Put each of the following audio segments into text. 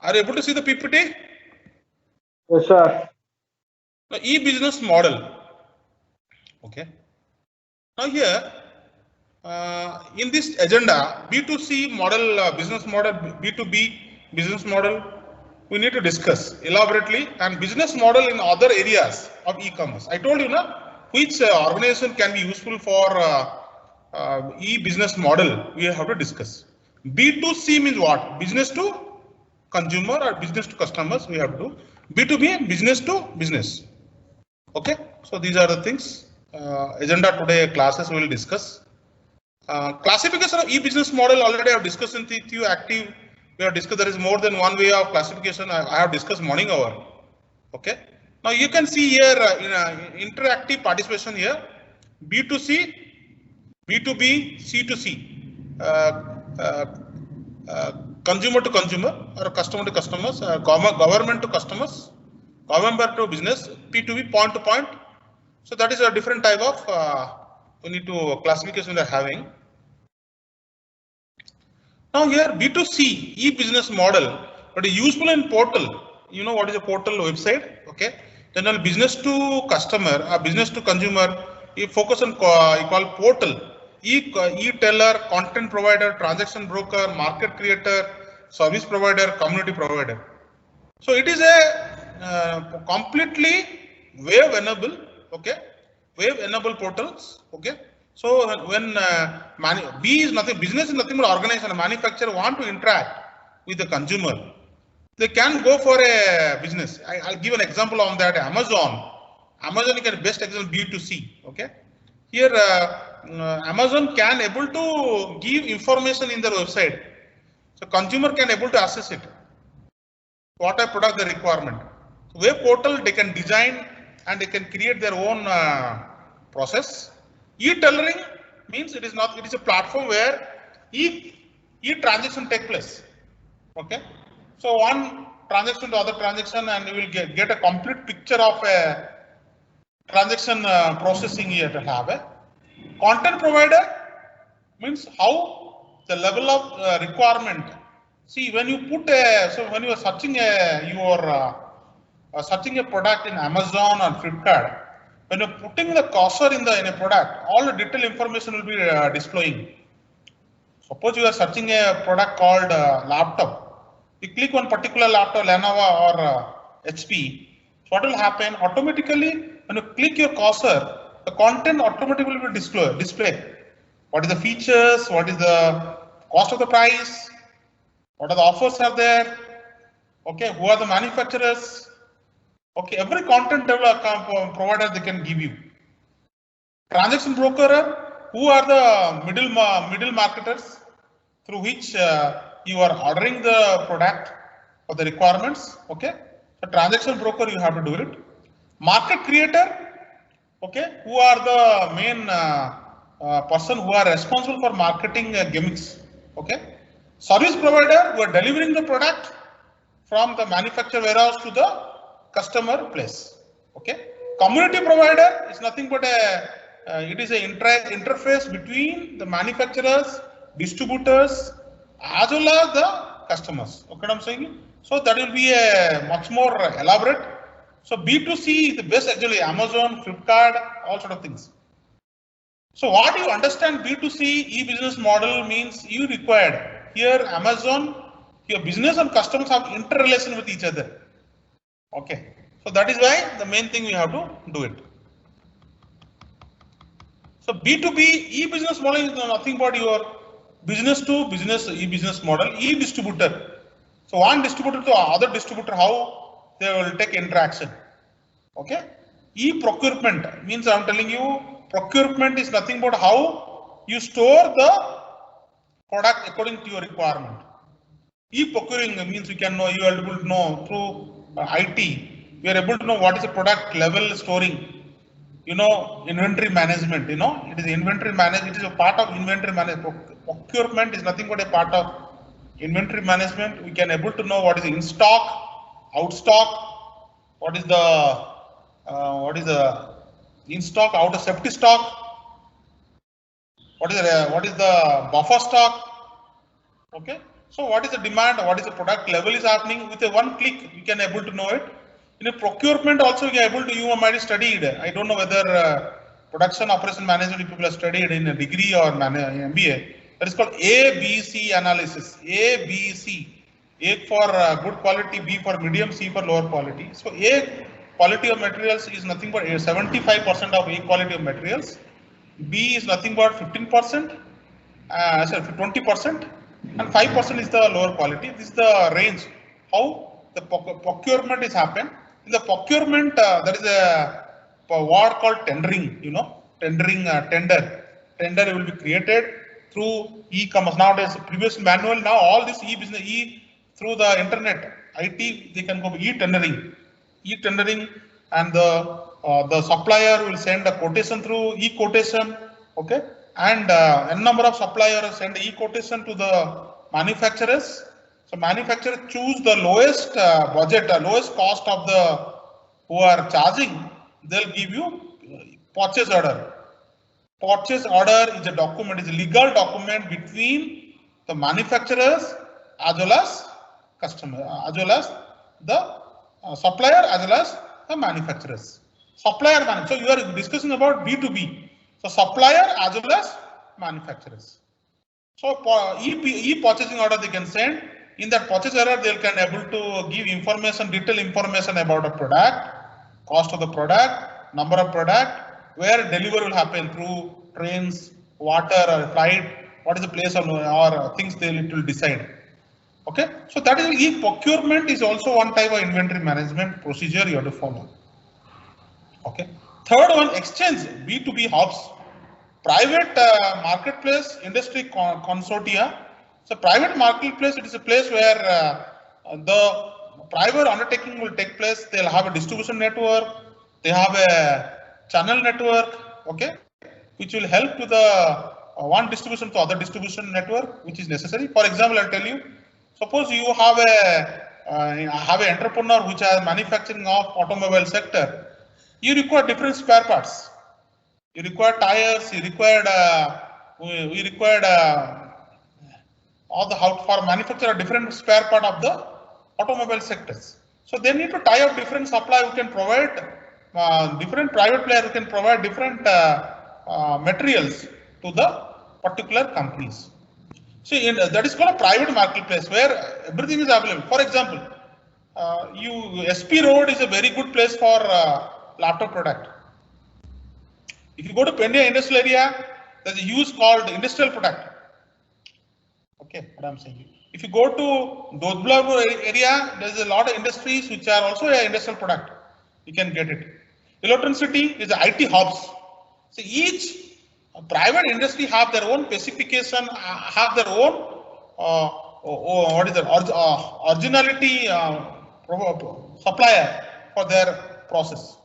Are you able to see the PPT? Yes, sir. Now, e-business model. Okay. Now here, in this agenda, B2C model, business model, B2B business model, we need to discuss elaborately, and business model in other areas of e-commerce. I told you now which organization can be useful for e-business model. We have to discuss. B2C means what? Business to consumer or business to customers. We have to do. B2B, business to business. Okay. So these are the things. Agenda today classes we will discuss. Classification of e-business model already I have discussed in TQ active. We have discussed there is more than one way of classification. I have discussed morning hour. Okay. Now you can see here in interactive participation here B2C, B2B, C2C, consumer to consumer or customer to customers, government to customers, government to business, P2B, point to point. So that is a different type of we need to classification we are having. Now here B2C e-business model, but is useful in portal. You know what is a portal website? Okay. Then business to customer, business to consumer. You focus on you call portal. E-teller, content provider, transaction broker, market creator, service provider, community provider. So it is a completely web enabled, okay, web enabled portals, okay. So when B is nothing, business is nothing but organization, a manufacturer want to interact with the consumer, they can go for a business. I'll give an example on that. Amazon you can best example B2C, okay. Here Amazon can able to give information in their website, so consumer can able to access it. What a product the requirement. Web portal they can design and they can create their own process. E-tailoring means it is not. It is a platform where e-transaction take place. Okay. So one transaction to other transaction, and you will get a complete picture of a transaction processing here to have a content provider means how the level of requirement. See, when you put when you are searching searching a product in Amazon or Flipkart, when you're putting the cursor in a product, all the detailed information will be displaying. Suppose you are searching a product called laptop. You click on particular laptop, Lenovo or HP. So what will happen? Automatically, when you click your cursor, the content automatically will display. What is the features? What is the cost of the price? What are the offers are there? Okay, who are the manufacturers? Okay, every content provider they can give you. Transaction broker, who are the middle marketers through which you are ordering the product for the requirements. Okay, so transaction broker you have to do it. Market creator, okay, who are the main person who are responsible for marketing gimmicks. Okay. Service provider who are delivering the product from the manufacturer warehouse to the customer place. Okay. Community provider is nothing but it is an interface between the manufacturers, distributors, as well as the customers. Okay, what I'm saying. So that will be a much more elaborate. So B2C is the best actually. Amazon, Flipkart, all sort of things. So what you understand B2C e-business model means you required. Here Amazon, your business and customers have interrelation with each other. Okay, so that is why the main thing we have to do it. So B2B e-business model is nothing but your business to business e-business model, e-distributor. So one distributor to other distributor, how they will take interaction. Okay, e-procurement means I'm telling you procurement is nothing but how you store the product according to your requirement. E-procuring means you can know, you are able to know through IT, we are able to know what is the product level storing. You know, inventory management, you know, it is inventory management, it is a part of inventory management. Procurement is nothing but a part of inventory management. We can able to know what is in stock, out stock, what is the in stock, out of safety stock, what is the buffer stock. Okay, So what is the demand? What is the product level is happening? With a one click, you can able to know it. In a procurement also, you are able to, you might have studied. I don't know whether production operation management people have studied in a degree or MBA. That is called ABC analysis. ABC. A for good quality, B for medium, C for lower quality. So A quality of materials is nothing but 75% of A quality of materials. B is nothing but 15%, sorry, 20%, and 5% is the lower quality. This is the range. How the procurement is happened. In the procurement, there is a word called tendering. You know, tendering, tender will be created through e-commerce. Nowadays, previous manual. Now all this e-business, through the internet, IT, they can go e-tendering, and the supplier will send a quotation through e-quotation, okay, and n number of suppliers send e-quotation to the manufacturers. So manufacturer choose the lowest budget, lowest cost of the who are charging. They'll give you purchase order. Purchase order is a document, is a legal document between the manufacturers as well as customer, as well as the supplier, as well as the manufacturers. Supplier, so you are discussing about B2B. So supplier as well as manufacturers. So e-purchasing order they can send. In that purchase order, they can able to give information, detailed information about a product, cost of the product, number of product, where delivery will happen through trains, water, or flight. What is the place of or things it will decide. Okay, so that is e-procurement is also one type of inventory management procedure you have to follow. Okay, third one, exchange, B2B hubs, private marketplace, industry consortia. So private marketplace, it is a place where the private undertaking will take place. They'll have a distribution network, they have a channel network, okay, which will help to the one distribution to other distribution network, which is necessary. For example, I'll tell you, suppose you have an entrepreneur which has manufacturing of automobile sector. You require different spare parts. You require tires. You required. We required all the how for manufacture a different spare part of the automobile sectors. So they need to tie up different supply who can provide different private player who can provide different materials to the particular companies. See, that is called a private marketplace where everything is available. For example, SP Road is a very good place for laptop product. If you go to Pendia industrial area, there's a use called industrial product. Okay, what I'm saying. If you go to Dodblago area, there's a lot of industries which are also an industrial product. You can get it. Electricity is the IT hubs. So each private industry have their own specification, have their own what is that originality supplier for their process.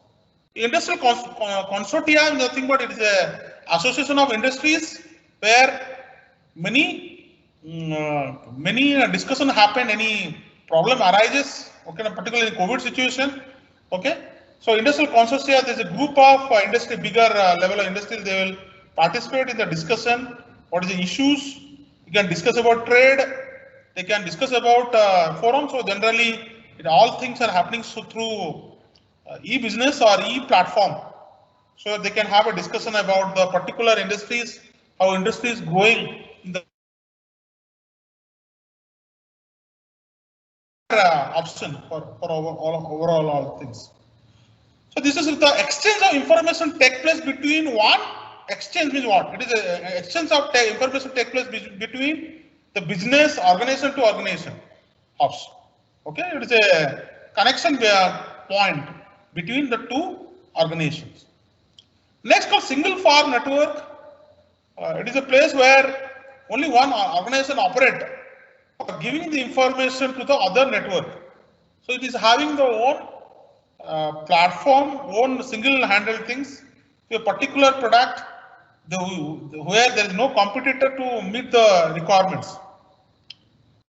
Industrial consortia is nothing but it is a association of industries where many discussion happen, any problem arises, okay, particularly in COVID situation, okay. So industrial consortia, there is a group of industry, bigger level of industries, they will participate in the discussion. What is the issues? You can discuss about trade. They can discuss about forum. So generally, all things are happening through e-business or e-platform. So they can have a discussion about the particular industries, how industry is growing in the option for overall all things. So this is the exchange of information take place between one. Exchange means what? It is an exchange of information take place between the business organization to organization hubs. Okay, it is a connection point between the two organizations. Next called single farm network. It is a place where only one organization operates, giving the information to the other network. So it is having the own platform, own single-handled things to a particular product, where there is no competitor to meet the requirements.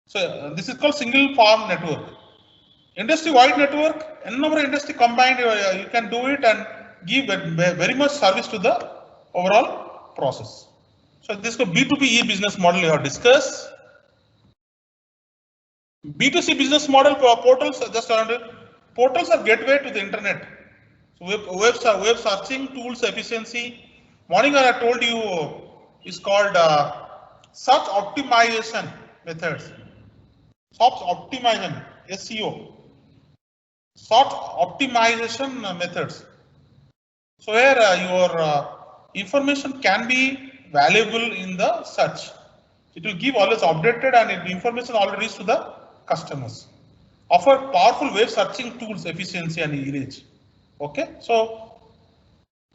So this is called single farm network. Industry-wide network, n number of industry combined, you can do it and give very much service to the overall process. So this is the B2B e-business model you have discussed. B2C business model portals portals are gateway to the internet. So web searching tools efficiency. Morning I told you is called search optimization methods. Search optimization SEO. Search optimization methods. So where your information can be valuable in the search. It will give always updated and information already reach to the customers. Offer powerful web searching tools, efficiency and reach. Okay, so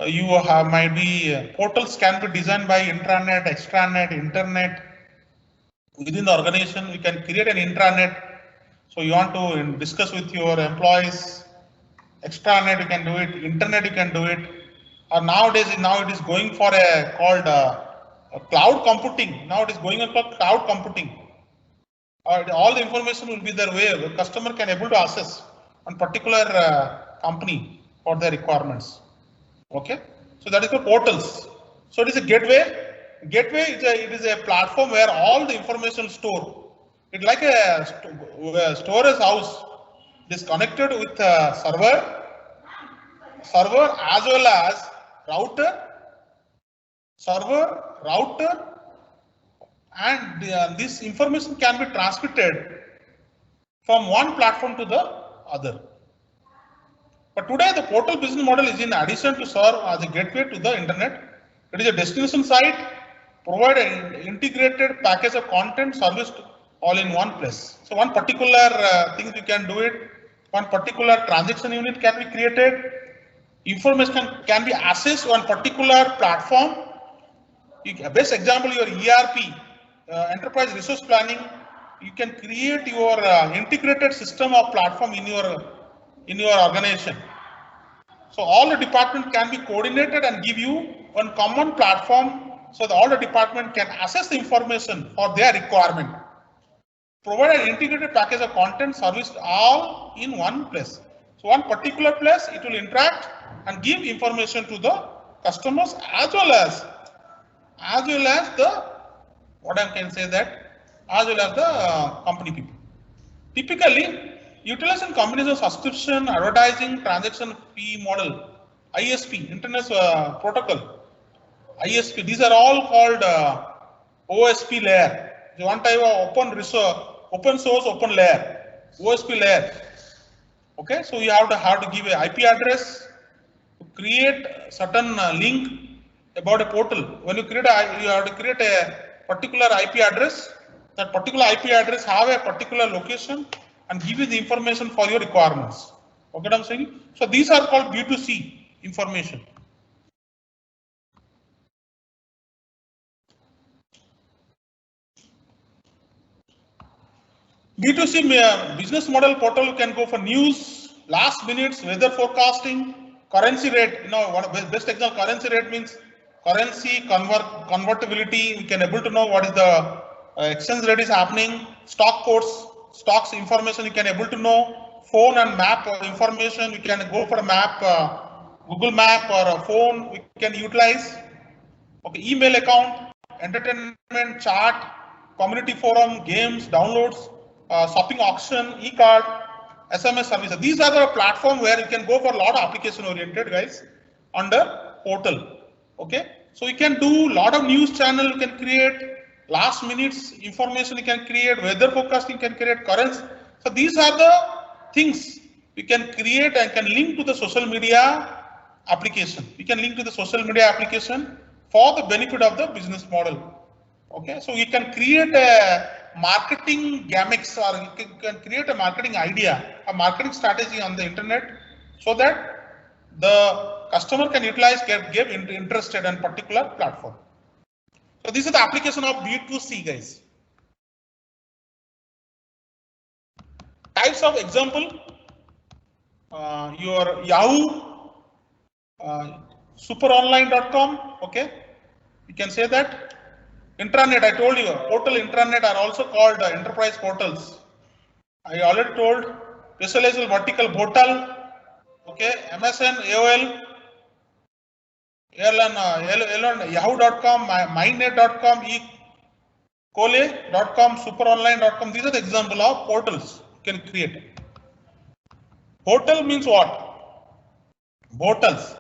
you have might be portals can be designed by intranet, extranet, internet. Within the organization, we can create an intranet. So you want to discuss with your employees. Extranet you can do it, internet you can do it. Or nowadays, now it is going for a called cloud computing. Now it is going on for cloud computing. All the information will be there where the customer can able to access on particular company for their requirements. Okay, so that is the portals. So it is a gateway. Gateway is a platform where all the information stored. It's like a storage house. It is connected with a server as well as router, and this information can be transmitted from one platform to the other. But today the portal business model is in addition to serve as a gateway to the internet. It is a destination site, provide an integrated package of content serviced all in one place. So one particular thing you can do it, one particular transaction unit can be created, information can be accessed on particular platform. Best example, your ERP, enterprise resource planning, you can create your integrated system of platform in your organization. So all the department can be coordinated and give you one common platform so that all the department can access the information for their requirement. Provide an integrated package of content serviced all in one place. So one particular place it will interact and give information to the customers as well as the what I can say that as well as the company people. Typically, utilizing combination of subscription, advertising, transaction fee model, ISP, Internet Protocol, ISP. These are all called OSP layer. One type of open source, open layer, OSP layer. Okay, so you have to give a IP address to create certain link about a portal. When you create you have to create a particular IP address. That particular IP address have a particular location and give you the information for your requirements. Okay, what I'm saying. So these are called B2C information. B2C business model portal can go for news, last minutes, weather forecasting, currency rate. You know, best example, currency rate means currency convertibility. We can able to know what is the exchange rate is happening. Stock quotes, stocks information you can able to know. Phone and map information. We can go for a map, Google Map or a phone. We can utilize. Okay, email account, entertainment, chat, community forum, games, downloads. Shopping auction, e-card, SMS services. These are the platform where you can go for a lot of application oriented guys under portal. Okay, so you can do a lot of news channel. You can create last minutes information. You can create weather forecasting. You can create currents. So these are the things we can create and can link to the social media application. We can link to the social media application for the benefit of the business model. Okay, so you can create a marketing gimmicks or you can create a marketing idea, a marketing strategy on the internet so that the customer can utilize, get interested in particular platform. So this is the application of B2C guys. Types of example, your Yahoo, superonline.com, okay, you can say that. Intranet, I told you, portal intranet are also called enterprise portals. I already told visualizable vertical portal, okay, MSN, AOL, Yahoo.com, mynet.com, Kole.com, superonline.com, these are the example of portals you can create. Portal means what? Portals,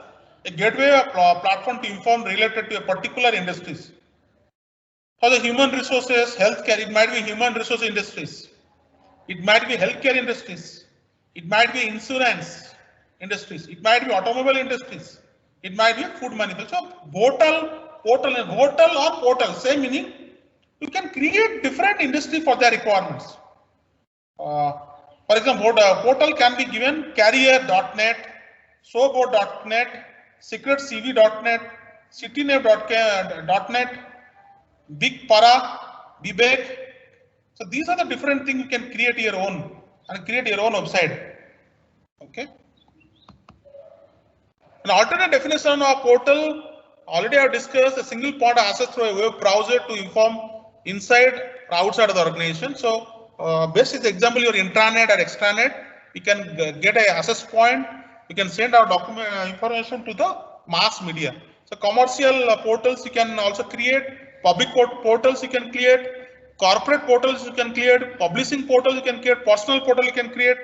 a gateway platform to inform related to a particular industries. For the human resources, healthcare, it might be human resource industries. It might be healthcare industries. It might be insurance industries. It might be automobile industries. It might be food manufacturing. So portal, same meaning. You can create different industry for their requirements. For example, portal can be given career.net, sobo.net, secretcv.net, citynav.net, BigPara, Bibek. So these are the different things you can create your own and create your own website. Okay. An alternate definition of portal, already I have discussed a single point of access through a web browser to inform inside or outside of the organization. So best is example your intranet or extranet. We can get a access point. We can send our document information to the mass media. So commercial portals you can also create, public portals you can create, corporate portals you can create, publishing portals you can create, personal portal you can create,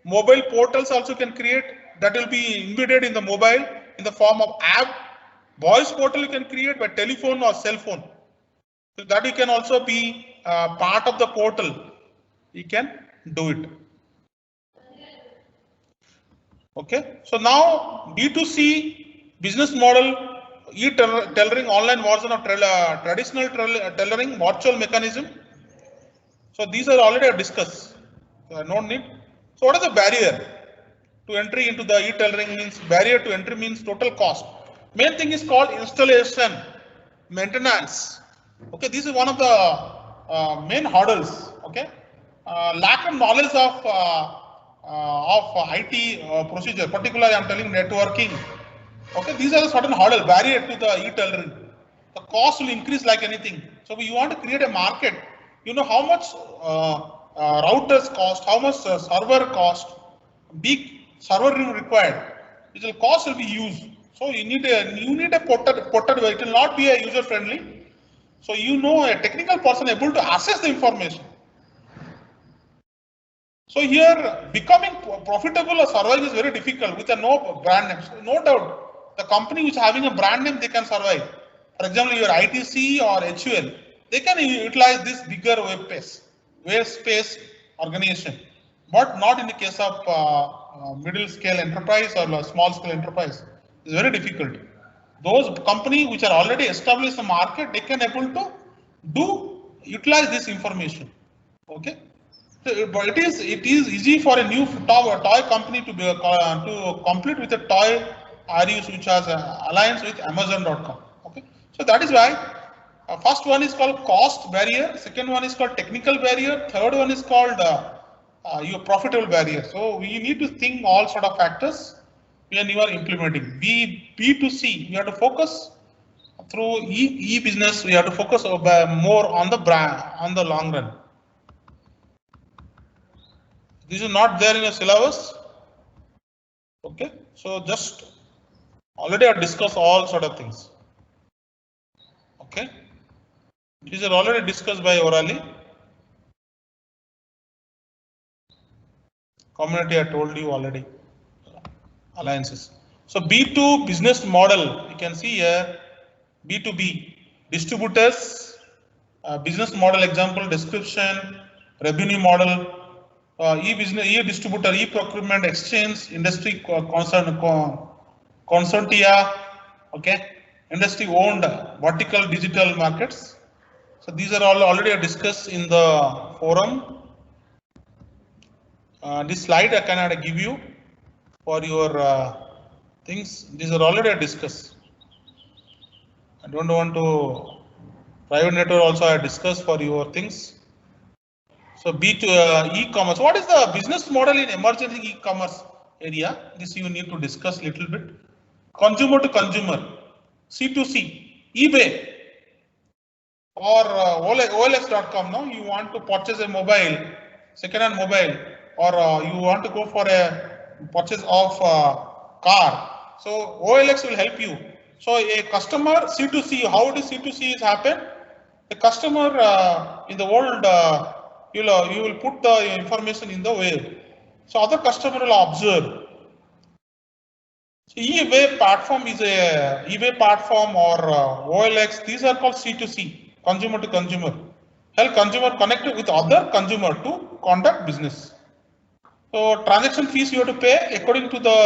mobile portals also you can create. That will be embedded in the mobile in the form of app. Voice portal you can create by telephone or cell phone. So that you can also be part of the portal. You can do it. Okay. So now B2C business model, e-tailoring online version of traditional tailoring virtual mechanism. So these are already discussed. No need. So what is the barrier to entry into the e-tailoring? Means barrier to entry means total cost. Main thing is called installation, maintenance. Okay, this is one of the main hurdles. Okay, lack of knowledge of IT procedure, particularly I'm telling networking. Okay, these are the certain hurdle barrier to the e-tailoring. The cost will increase like anything. So you want to create a market. You know how much routers cost, how much server cost, big server room required. Which will cost will be used. So you need a portal way. It will not be a user friendly. So you know a technical person able to access the information. So here becoming profitable or survive is very difficult with a no brand name. So no doubt the company which is having a brand name they can survive. For example, your ITC or HUL, they can utilize this bigger web space organization, but not in the case of middle scale enterprise or small scale enterprise. It's very difficult. Those companies which are already established in the market, they can able to utilize this information. Okay. So, but it is easy for a new toy company to complete with a toy RUs which has an alliance with Amazon.com. Okay, so that is why first one is called cost barrier, second one is called technical barrier, third one is called your profitable barrier. So we need to think all sort of factors when you are implementing. B2C, we have to focus through e-business. We have to focus more on the brand on the long run. This is not there in a syllabus. Okay, so just already I discussed all sort of things. Okay, these are already discussed by orally. Community I told you already. Alliances. So B2 business model, you can see here B2B distributors, business model example description, revenue model. E-business, e-distributor, e-procurement, exchange, industry consortia, okay, industry owned vertical digital markets. So these are all already discussed in the forum. This slide I cannot give you for your things. These are already discussed. I don't want to private network also I discussed for your things. So B2 e-commerce. What is the business model in emerging e-commerce area? This you need to discuss little bit. Consumer to consumer, C2C, eBay or OLX.com. No, you want to purchase a mobile, second-hand mobile, or you want to go for a purchase of car. So OLX will help you. So a customer C2C. How does C2C is happen? The customer in the world, you will put the information in the web. So other customer will observe. So eBay platform is a eBay platform or OLX. These are called C2C, consumer to consumer. Help consumer connect with other consumer to conduct business. So transaction fees you have to pay according to the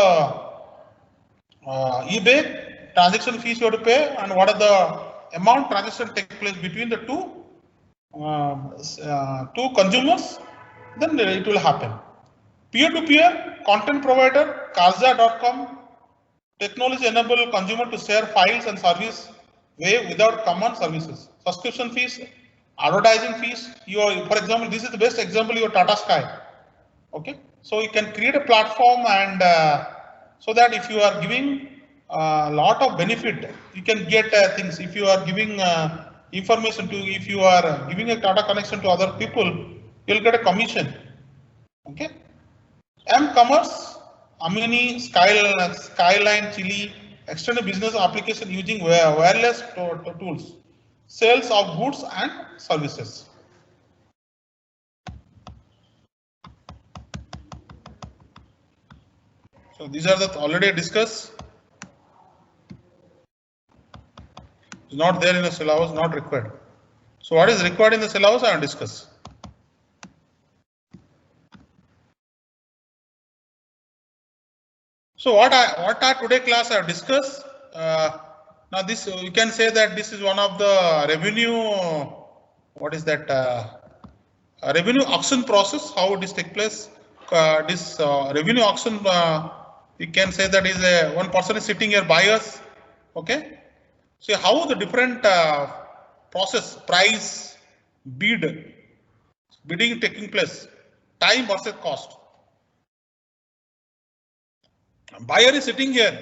eBay transaction fees you have to pay, and what are the amount transaction take place between the two consumers, then it will happen. Peer-to-peer content provider, Kazaa.com, technology enable consumer to share files and service way without common services. Subscription fees, advertising fees. For example, this is the best example, your Tata Sky. Okay, so you can create a platform, and so that if you are giving a lot of benefit, you can get things. If you are giving information to, if you are giving a Tata connection to other people, you'll get a commission. Okay, M-commerce, Amini, Skyline, Chili, extended business application using wireless tools, sales of goods and services. So these are the already discussed. It's not there in the syllabus, not required. So what is required in the syllabus, I will discuss. So what I today class I have discussed. Now this you can say that this is one of the revenue. What is that? Revenue auction process. How it is take place? This revenue auction. You can say that is one person is sitting here, buyers. Okay. See how the different process, price, bidding taking place, time versus cost. Buyer is sitting here.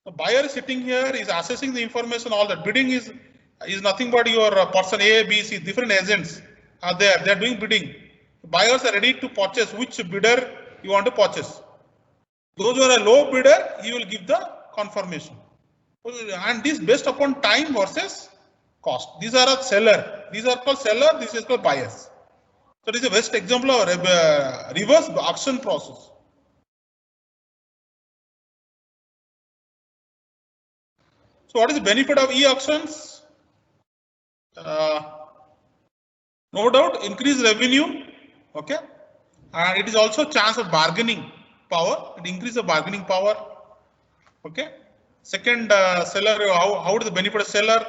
The buyer is sitting here, is assessing the information. All that bidding is nothing but your person A, B, C. Different agents are there. They are doing bidding. Buyers are ready to purchase. Which bidder you want to purchase? Those who are a low bidder, you will give the confirmation. And this based upon time versus cost. These are a seller. These are called seller. This is called buyers. So this is a best example of reverse auction process. So what is the benefit of e-auctions? No doubt increase revenue. Okay, and it is also chance of bargaining power. It increases the bargaining power. Okay. Second, seller. How does the benefit of seller?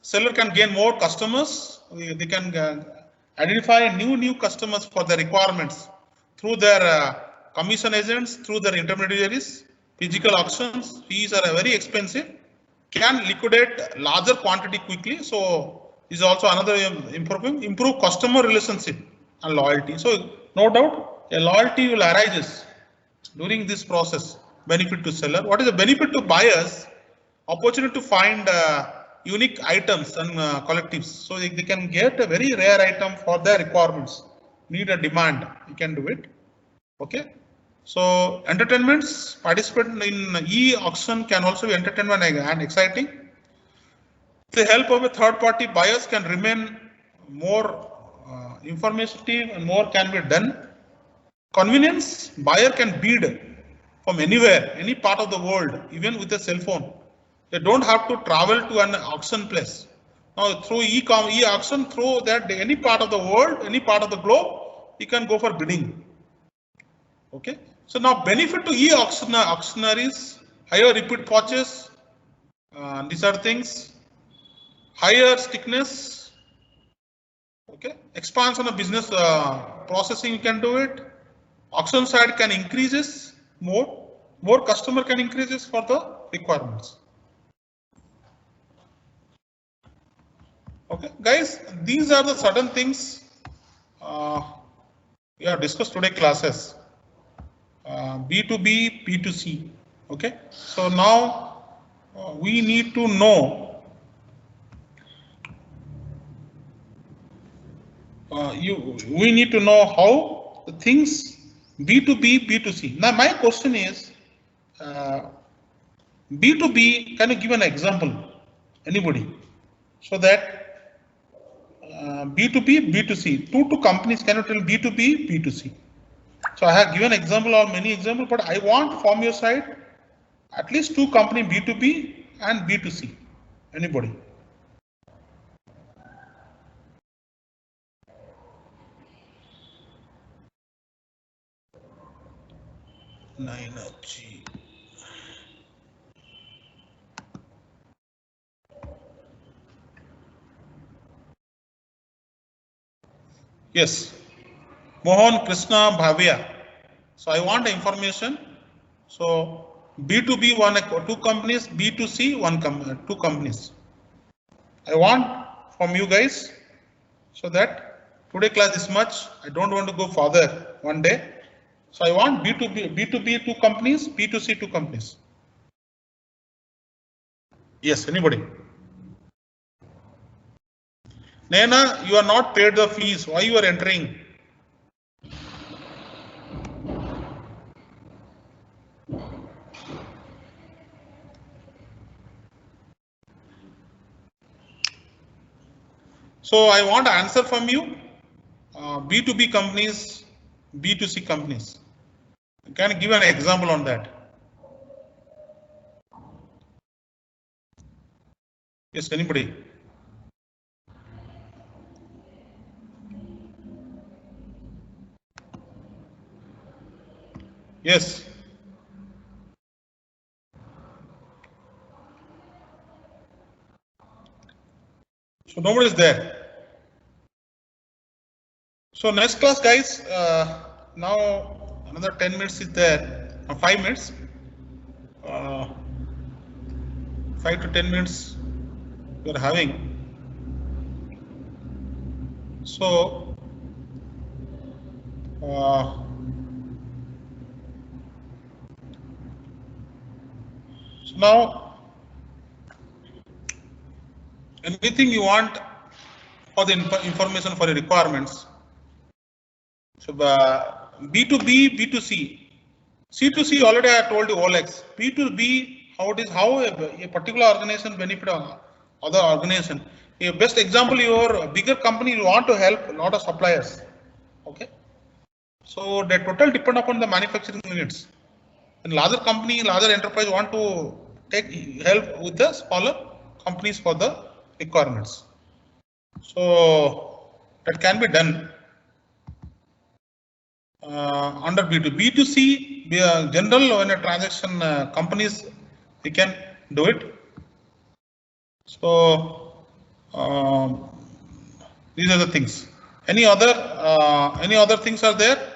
Seller can gain more customers. They can identify new customers for their requirements through their commission agents, through their intermediaries. Physical auctions fees are very expensive. Can liquidate larger quantity quickly. So is also another improve customer relationship and loyalty. So no doubt a loyalty will arise during this process. Benefit to seller. What is the benefit to buyers? Opportunity to find unique items and collectives. So they can get a very rare item for their requirements. Need a demand, you can do it. Okay. So entertainments, participate in e-auction can also be entertainment and exciting. With the help of a third party, buyers can remain more informative and more can be done. Convenience, buyer can bid from anywhere, any part of the world, even with a cell phone. They don't have to travel to an auction place. Now through e-auction, through that any part of the world, any part of the globe, you can go for bidding. Okay. So now benefit to e-auctionaries, higher repeat purchase. These are things. Higher stickiness. Okay. Expansion of business processing, you can do it. Auction side can increases more customer can increases for the requirements. Okay, guys, these are the certain things we have discussed today classes. B2B, B2C. Okay, so now we need to know. We need to know how the things B2B, B2C. Now my question is, B2B, can you give an example? Anybody? So that B2B, B2C. Two companies cannot tell B2B, B2C. So I have given example or many examples, but I want from your side at least two company B2B and B2C. Anybody? G. Yes, Mohan Krishna Bhavya. So I want information. So B2B two companies, B2C two companies. I want from you guys so that today class is much. I don't want to go further one day. So I want B2B two companies, B2C two companies. Yes, anybody? Naina, you are not paid the fees. Why you are entering? So I want an answer from you. B2B companies, B2C companies. Can you give an example on that? Yes, anybody? Yes. So nobody is there. So next class, guys. Now another 10 minutes is there. 5 minutes. 5 to 10 minutes we are having. So now anything you want for the information for your requirements. So B2B, B2C, C2C already I told you OLX. B2B, how it is, how a particular organization benefit other organization. A best example, your bigger company you want to help a lot of suppliers. Okay. So the total depend upon the manufacturing units. And larger company, larger enterprise want to take help with the smaller companies for the requirements. So that can be done under B2. B2C, general when a transaction companies, we can do it. So these are the things. Any other things are there?